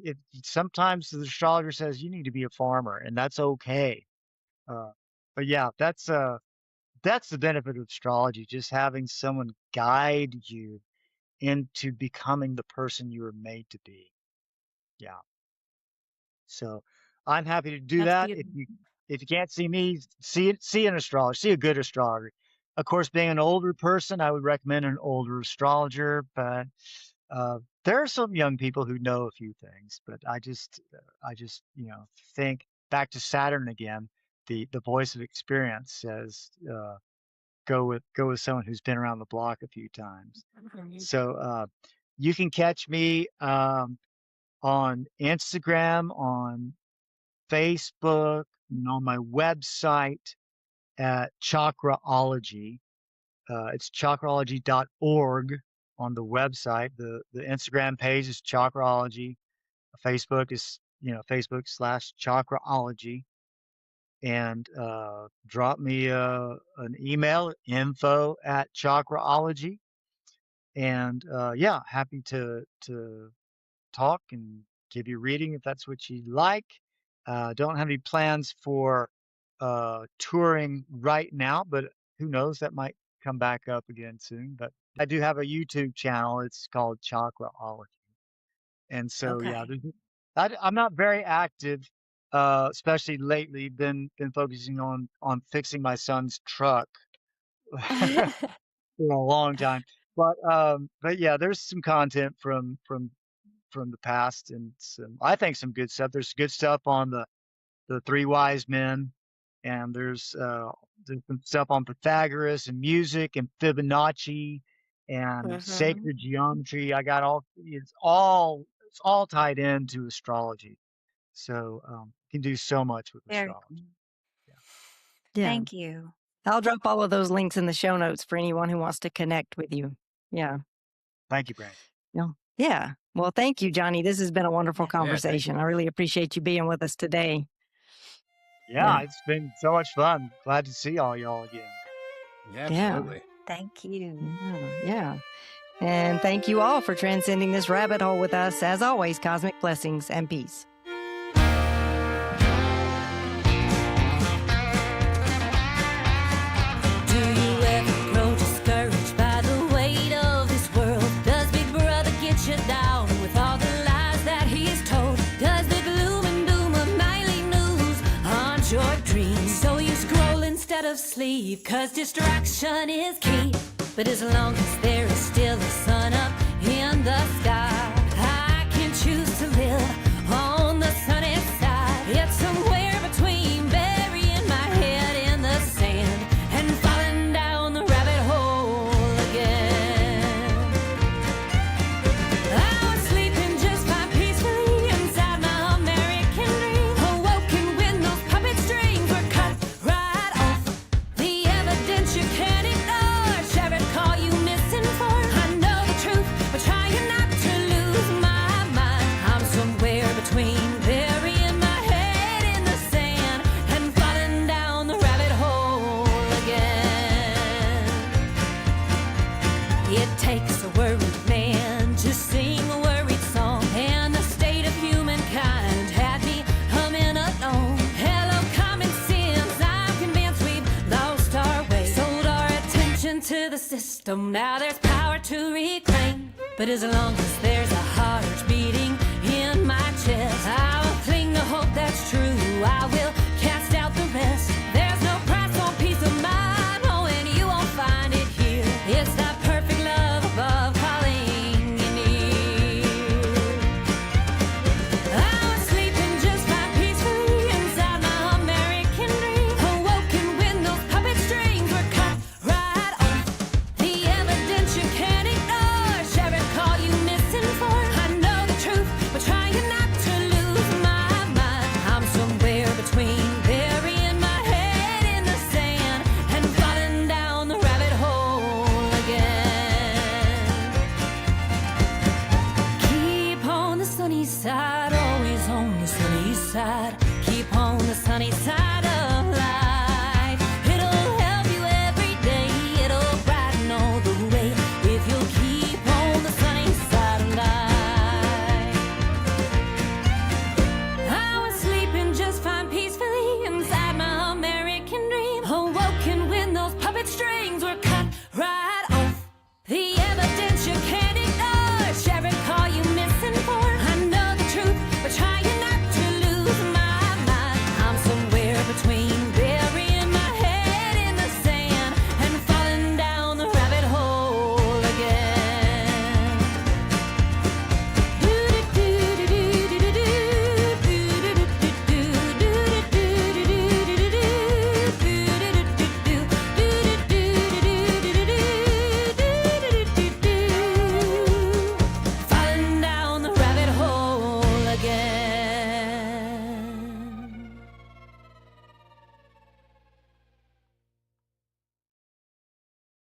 if sometimes the astrologer says you need to be a farmer, and that's okay. Uh, but yeah, that's the benefit of astrology, just having someone guide you into becoming the person you were made to be. Yeah. So I'm happy to do That's that. beautiful. If you can't see me, see an astrologer, see a good astrologer. Of course, being an older person, I would recommend an older astrologer, but there are some young people who know a few things. But I just think back to Saturn again. The voice of experience says go with someone who's been around the block a few times. So you can catch me on Instagram, on Facebook, and on my website at Chakraology. It's chakraology.org on the website. The Instagram page is Chakraology. Facebook is, Facebook/Chakraology. And drop me an email, info@Chakraology. And yeah, happy to talk and give you a reading if that's what you'd like. Don't have any plans for touring right now, but who knows, that might come back up again soon. But I do have a YouTube channel. It's called Chakraology. And so, yeah, Okay. I'm not very active, especially lately. Been focusing on fixing my son's truck for a long time. But yeah, there's some content from the past, and I think some good stuff. There's good stuff on the Three Wise Men, and there's some stuff on Pythagoras and music and Fibonacci and Hmm. sacred geometry. I got it's all tied into astrology. So you can do so much with Very astrology. cool. Yeah. Yeah. Thank you. I'll drop all of those links in the show notes for anyone who wants to connect with you. Yeah. Thank you, Brandy. Yeah. Well, thank you, Johnny. This has been a wonderful Yeah. thank you. conversation. I really appreciate you being with us today. Yeah, Yeah. it's been so much fun. Glad to see all y'all again. Yeah, Yeah. absolutely. Thank you. Yeah. And thank you all for transcending this rabbit hole with us. As always, cosmic blessings and peace. Do you ever grow discouraged by the weight of this world? Does Big Brother get you down with all the lies that he's told? Does the gloom and doom of nightly news haunt your dreams? So you scroll instead of sleep, 'cause distraction is key. But as long as there is still a sun up in the sky, I can choose to live on the sunny side. It's somewhere between burying my head in the sand and falling down the rabbit hole again. I was sleeping just fine peacefully inside my American dream, awoken when those puppet strings were cut right off. The evidence you can't ignore, sheriff call you misinformed. I know the truth, but trying not to lose my mind. I'm somewhere between burying my head in the sand and falling down the rabbit hole again. It takes a worried man to sing a worried song, and the state of humankind had me humming along. Hello, common sense, I'm convinced we've lost our way, sold our attention to the system. Now there's power to reclaim, but as long as there's a heart beating in my chest, I will cling to hope that's true. I will cast out the rest. There's no price on peace of mind, oh, and you won't find it here. It's that perfect love above calling you near. I was sleeping just fine peacefully inside my American dream, awoken when those puppet strings were cut right off. The evidence you can't ignore, sheriff call you misinformed. I know the truth, but trying not to lose my mind. I'm somewhere between burying my head in the sand and falling down the rabbit hole again. Keep on the sunny side, always on the sunny side. Keep on the sunny side.